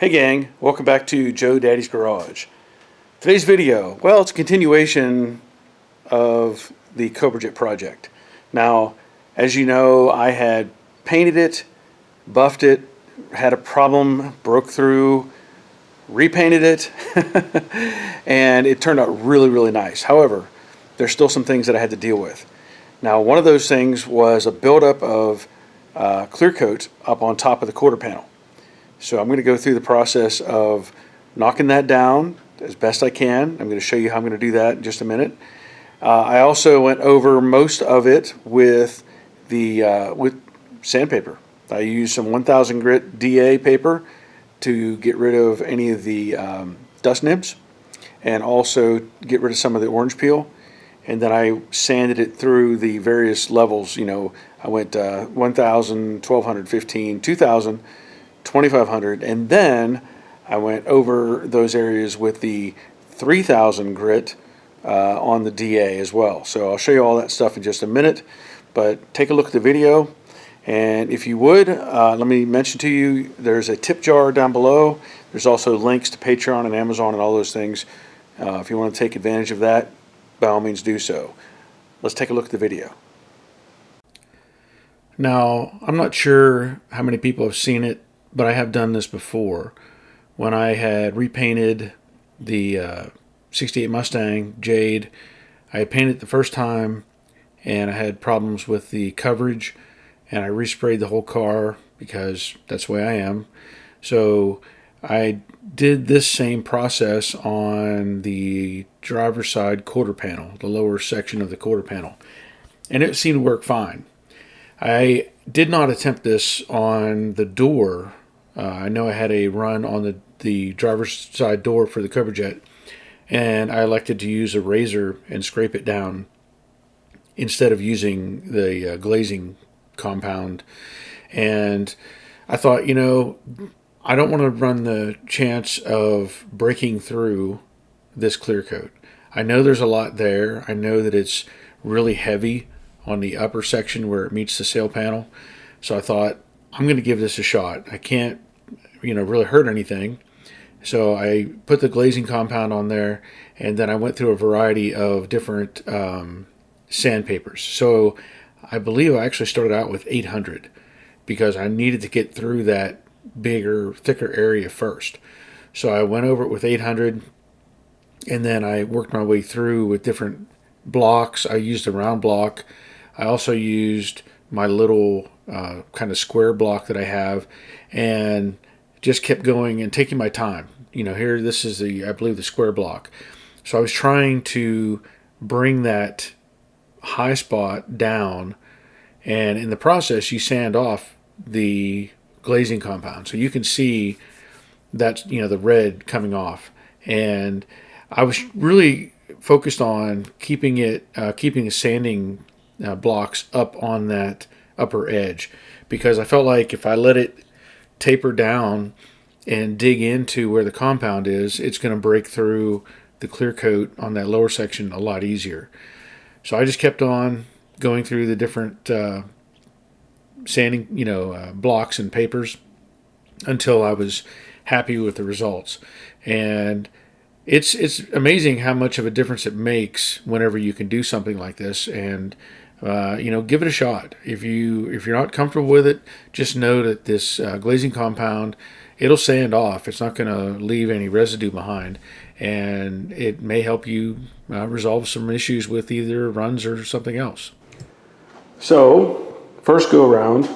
Hey gang, welcome back to Joe Daddy's Garage. Today's video, well, it's a continuation of the Cobra Jet project. Now, as you know, I had painted it, buffed it, had a problem, broke through, repainted it, and it turned out really nice. However, there's still some things that I had to deal with. Now, one of those things was a buildup of clear coat up on top of the quarter panel. So I'm going to go through the process of knocking that down as best I can. I'm going to show you how I'm going to do that in just a minute. I also went over most of it with with sandpaper. I used some 1000 grit DA paper to get rid of any of the dust nibs and also get rid of some of the orange peel. And then I sanded it through the various levels. You know, I went 1000, 1200, 15, 2000. 2500, and then I went over those areas with the 3000 grit on the DA as well. So I'll show you all that stuff in just a minute, but take a look at the video. And if you would, let me mention to you, there's a tip jar down below. There's also links to Patreon and Amazon and all those things. If you want to take advantage of that, by all means do so. Let's take a look at the video. Now, I'm not sure how many people have seen it, but I have done this before. When I had repainted the 68 Mustang Jade, I had painted it the first time and I had problems with the coverage, and I resprayed the whole car because that's the way I am. So I did this same process on the driver's side quarter panel, the lower section of the quarter panel, and it seemed to work fine. I did not attempt this on the door. I know I had a run on the driver's side door for the Cobra Jet, and I elected to use a razor and scrape it down instead of using the glazing compound. And I thought, you know, I don't want to run the chance of breaking through this clear coat. I know there's a lot there. I know that it's really heavy on the upper section where it meets the sail panel. So I thought, I'm going to give this a shot. I can't, really hurt anything. So I put the glazing compound on there, and then I went through a variety of different sandpapers. So I believe I actually started out with 800 because I needed to get through that bigger, thicker area first. So I went over it with 800, and then I worked my way through with different blocks. I used a round block. I also used my little kind of square block that I have, and just kept going and taking my time. Here, this is I believe the square block. So I was trying to bring that high spot down, and in the process you sand off the glazing compound. So you can see that, the red coming off. And I was really focused on keeping the sanding blocks up on that upper edge, because I felt like if I let it taper down and dig into where the compound is, it's going to break through the clear coat on that lower section a lot easier. So I just kept on going through the different sanding blocks and papers until I was happy with the results. And it's amazing how much of a difference it makes whenever you can do something like this. And give it a shot. If you're not comfortable with it, just know that this glazing compound, it'll sand off. It's not going to leave any residue behind, and it may help you resolve some issues with either runs or something else. So first go around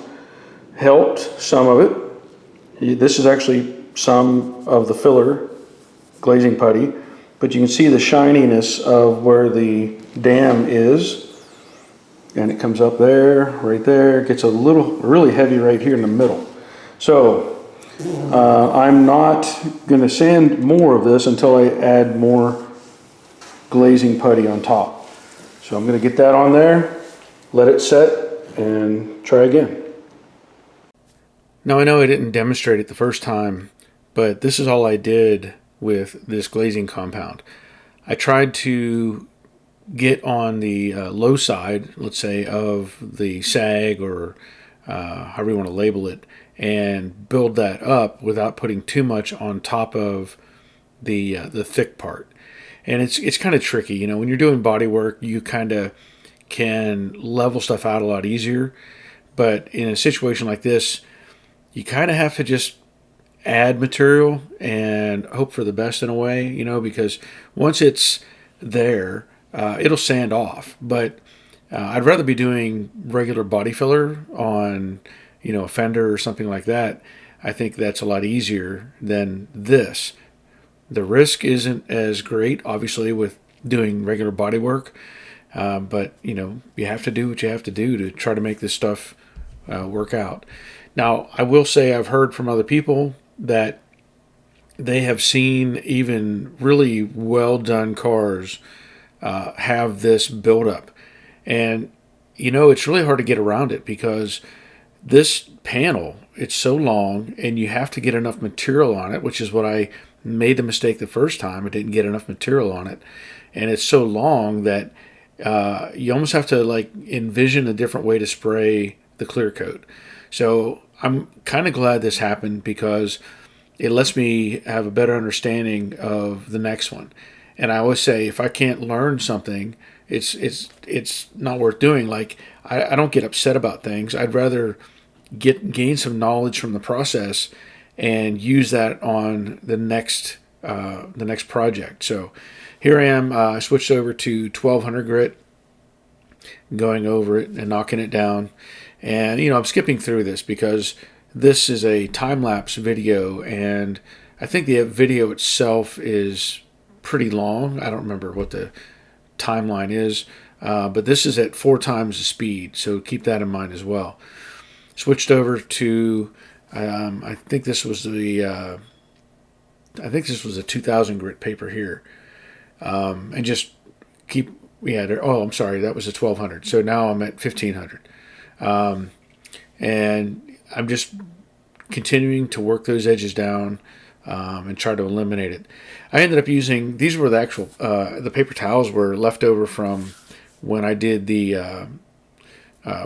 helped some of it. This is actually some of the filler glazing putty, but you can see the shininess of where the dam is. And it comes up there, right there. It gets really heavy right here in the middle. So I'm not going to sand more of this until I add more glazing putty on top. So I'm going to get that on there, let it set, and try again. Now I know I didn't demonstrate it the first time, but this is all I did with this glazing compound. I tried to get on the low side, let's say, of the sag, or however you want to label it, and build that up without putting too much on top of the thick part. And it's kind of tricky, you know, when you're doing body work, you kind of can level stuff out a lot easier. But in a situation like this, you kind of have to just add material and hope for the best in a way, you know, because once it's there, it'll sand off. But I'd rather be doing regular body filler on, you know, a fender or something like that. I think that's a lot easier than this. The risk isn't as great, obviously, with doing regular body work, but you know, you have to do what you have to do to try to make this stuff work out. Now, I will say I've heard from other people that they have seen even really well done cars have this buildup, and you know, it's really hard to get around it because this panel, it's so long, and you have to get enough material on it, which is what I made the mistake the first time. I didn't get enough material on it, and it's so long that you almost have to like envision a different way to spray the clear coat. So I'm kind of glad this happened because it lets me have a better understanding of the next one. And I always say, if I can't learn something, it's not worth doing. Like I don't get upset about things. I'd rather gain some knowledge from the process and use that on the next project. So here I am. I switched over to 1200 grit, going over it and knocking it down. And you know, I'm skipping through this because this is a time-lapse video, and I think the video itself is pretty long. I don't remember what the timeline is, but this is at 4 times the speed, so keep that in mind as well. Switched over to I think this was a 2000 grit paper here, and just keep oh, I'm sorry, that was a 1200. So now I'm at 1500, and I'm just continuing to work those edges down and try to eliminate it. I ended up using, these were the actual the paper towels were left over from when I did the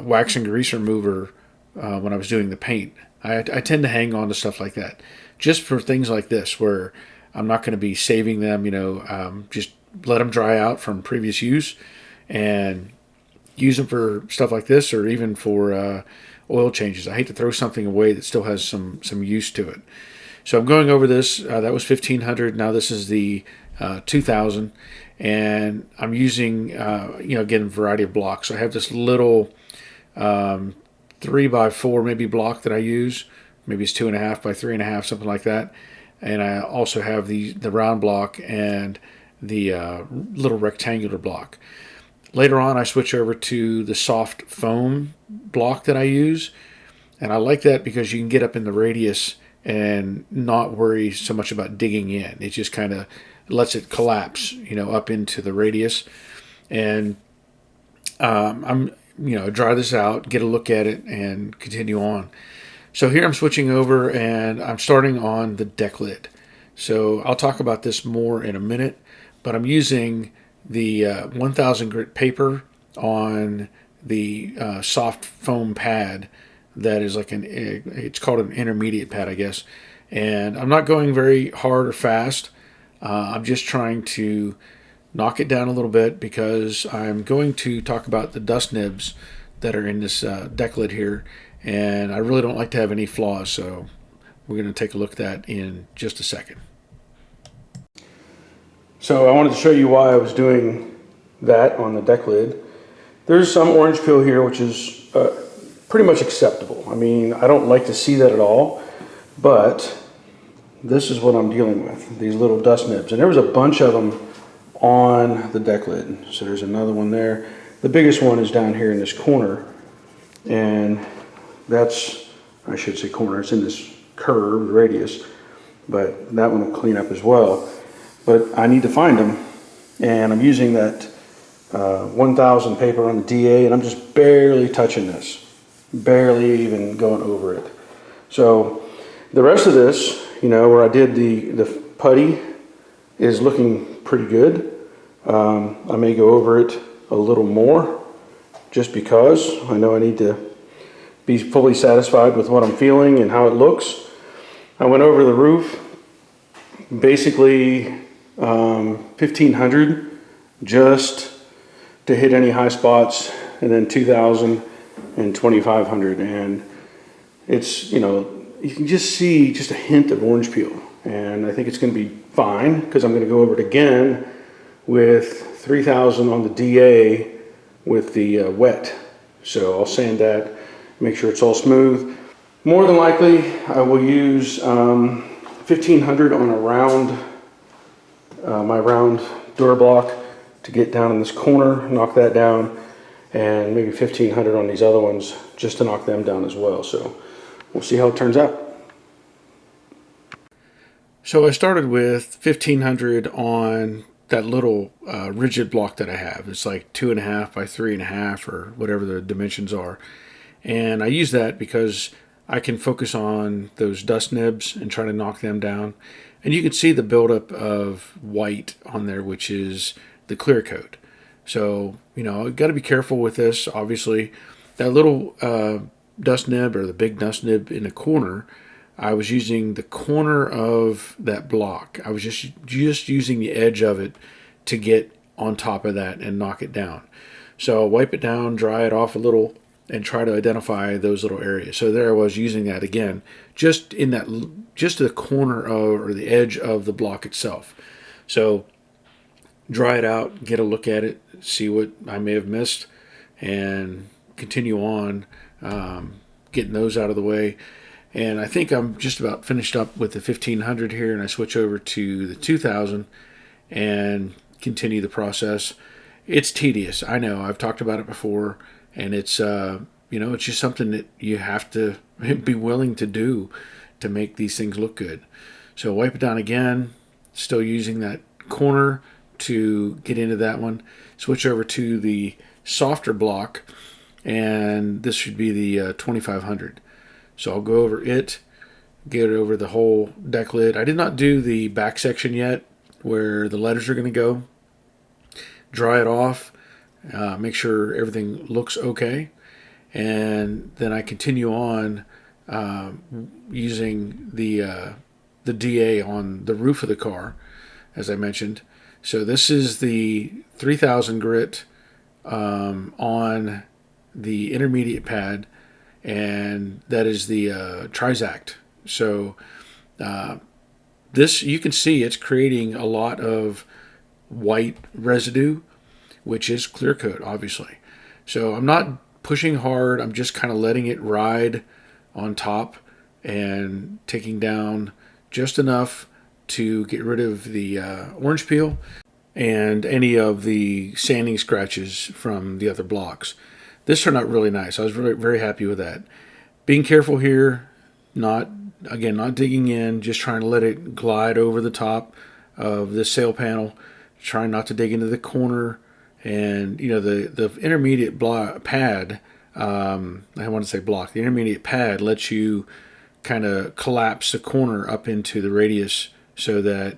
wax and grease remover when I was doing the paint. I tend to hang on to stuff like that just for things like this where I'm not going to be saving them, you know, just let them dry out from previous use and use them for stuff like this, or even for oil changes. I hate to throw something away that still has some use to it. So I'm going over this. That was 1500. Now this is the 2000, and I'm using you know, again, a variety of blocks. So I have this little 3x4 maybe block that I use. Maybe it's 2.5 by 3.5, something like that. And I also have the round block and the little rectangular block. Later on, I switch over to the soft foam block that I use, and I like that because you can get up in the radius and not worry so much about digging in. It just kind of lets it collapse, you know, up into the radius. And I'm, you know, dry this out, get a look at it, and continue on. So here I'm switching over, and I'm starting on the deck lid. So I'll talk about this more in a minute, but I'm using the 1000 grit paper on the soft foam pad that is like it's called an intermediate pad, I guess. And I'm not going very hard or fast. I'm just trying to knock it down a little bit because I'm going to talk about the dust nibs that are in this deck lid here, and I really don't like to have any flaws, so we're going to take a look at that in just a second. So I wanted to show you why I was doing that on the deck lid. There's some orange peel here, which is pretty much acceptable. I mean, I don't like to see that at all, but this is what I'm dealing with, these little dust nibs. And there was a bunch of them on the deck lid. So there's another one there. The biggest one is down here in this corner, and that's, I should say corner, it's in this curved radius, but that one will clean up as well. But I need to find them, and I'm using that 1000 paper on the DA, and I'm just barely touching this, barely even going over it. So the rest of this, you know, where I did the putty is looking pretty good. I may go over it a little more just because I know I need to be fully satisfied with what I'm feeling and how it looks. I went over the roof, basically 1500 just to hit any high spots, and then 2000 and 2500, and it's, you know, you can just see just a hint of orange peel, and I think it's going to be fine because I'm going to go over it again with 3000 on the DA with the wet. So I'll sand that, make sure it's all smooth. More than likely I will use 1500 on a round, my round door block to get down in this corner, knock that down, and maybe 1500 on these other ones just to knock them down as well. So we'll see how it turns out. So I started with 1500 on that little rigid block that I have. It's like 2.5 by 3.5 or whatever the dimensions are. And I use that because I can focus on those dust nibs and try to knock them down. And you can see the buildup of white on there, which is the clear coat. So, you know, I've got to be careful with this. Obviously, that little dust nib, or the big dust nib in the corner, I was using the corner of that block. I was just using the edge of it to get on top of that and knock it down. So wipe it down, dry it off a little, and try to identify those little areas. So there I was using that again, just in that, just the corner of, or the edge of the block itself. So dry it out, get a look at it, see what I may have missed, and continue on getting those out of the way. And I think I'm just about finished up with the 1500 here, and I switch over to the 2000 and continue the process. It's tedious, I know. I've talked about it before, and it's you know, it's just something that you have to be willing to do to make these things look good. So wipe it down again, still using that corner to get into that one. Switch over to the softer block, and this should be the 2500. So I'll go over it, get it over the whole deck lid. I did not do the back section yet where the letters are going to go. Dry it off, make sure everything looks okay, and then I continue on using the DA on the roof of the car, as I mentioned. So this is the 3000 grit on the intermediate pad, and that is the Trizact. So this, you can see it's creating a lot of white residue, which is clear coat, obviously. So I'm not pushing hard, I'm just kind of letting it ride on top and taking down just enough to get rid of the orange peel and any of the sanding scratches from the other blocks. This turned out really nice. I was really very happy with that. Being careful here, not digging in, just trying to let it glide over the top of the sail panel, trying not to dig into the corner. And you know, the intermediate pad, I want to say block, the intermediate pad lets you kind of collapse the corner up into the radius so that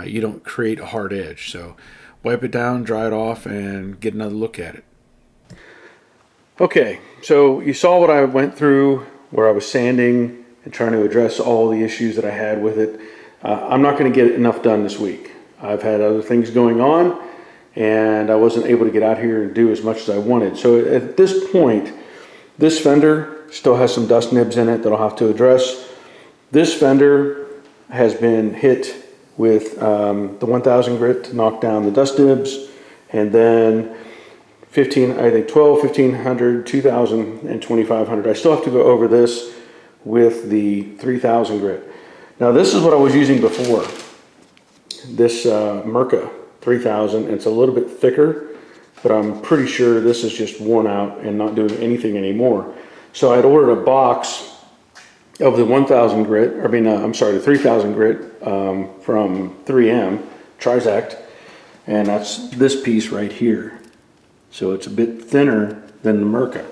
you don't create a hard edge. So wipe it down, dry it off, and get another look at it. Okay, so you saw what I went through where I was sanding and trying to address all the issues that I had with it. I'm not going to get enough done this week. I've had other things going on, and I wasn't able to get out here and do as much as I wanted. So at this point, this fender still has some dust nibs in it that I'll have to address. This fender has been hit with the 1000 grit to knock down the dust nibs, and then 12, 1500, 2000, and 2500. I still have to go over this with the 3000 grit. Now this is what I was using before. This Mirka 3000, it's a little bit thicker, but I'm pretty sure this is just worn out and not doing anything anymore. So I'd ordered a box of the 1000 grit, the 3000 grit from 3M, Trizact, and that's this piece right here. So it's a bit thinner than the Mirka.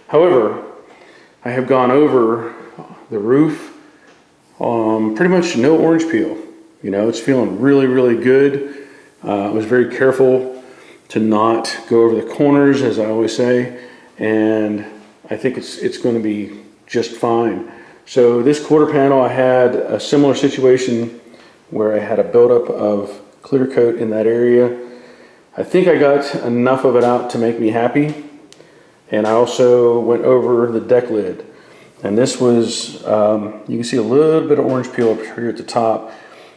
However, I have gone over the roof, pretty much no orange peel. You know, it's feeling really, really good. I was very careful to not go over the corners, as I always say, and I think it's going to be just fine. So this quarter panel, I had a similar situation where I had a buildup of clear coat in that area. I think I got enough of it out to make me happy. And I also went over the deck lid. And this was, you can see a little bit of orange peel up here at the top.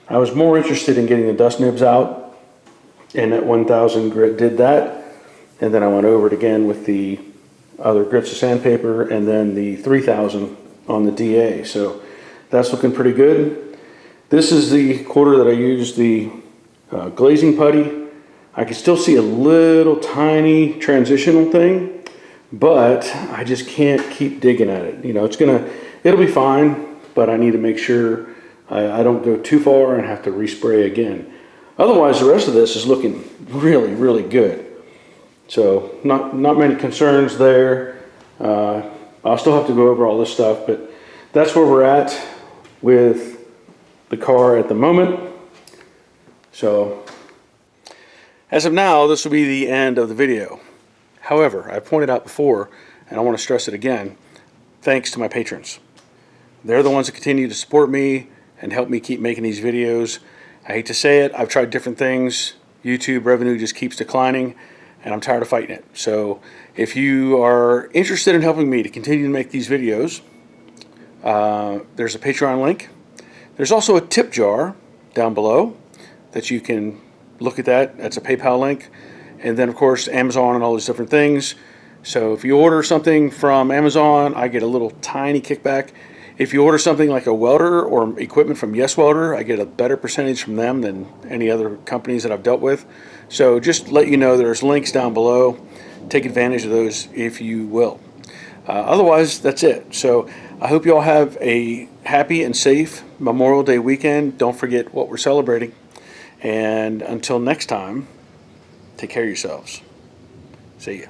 I was more interested in getting the dust nibs out, and that 1000 grit did that. And then I went over it again with the other grits of sandpaper, and then the 3000 on the DA. So that's looking pretty good. This is the quarter that I used the glazing putty. I can still see a little tiny transitional thing, but I just can't keep digging at it. You know, it'll be fine, but I need to make sure I don't go too far and have to respray again. Otherwise, the rest of this is looking really, really good. So not many concerns there. I'll still have to go over all this stuff, but that's where we're at with the car at the moment. So as of now, this will be the end of the video. However, I pointed out before, and I want to stress it again, thanks to my patrons. They're the ones that continue to support me and help me keep making these videos. I hate to say it, I've tried different things. YouTube revenue just keeps declining, and I'm tired of fighting it. So if you are interested in helping me to continue to make these videos, there's a Patreon link. There's also a tip jar down below that you can look at that. That's a PayPal link. And then, of course, Amazon and all these different things. So if you order something from Amazon, I get a little tiny kickback. If you order something like a welder or equipment from Yes Welder, I get a better percentage from them than any other companies that I've dealt with. So just to let you know, there's links down below. Take advantage of those if you will. Otherwise, that's it. So I hope you all have a happy and safe Memorial Day weekend. Don't forget what we're celebrating. And until next time, take care of yourselves. See ya.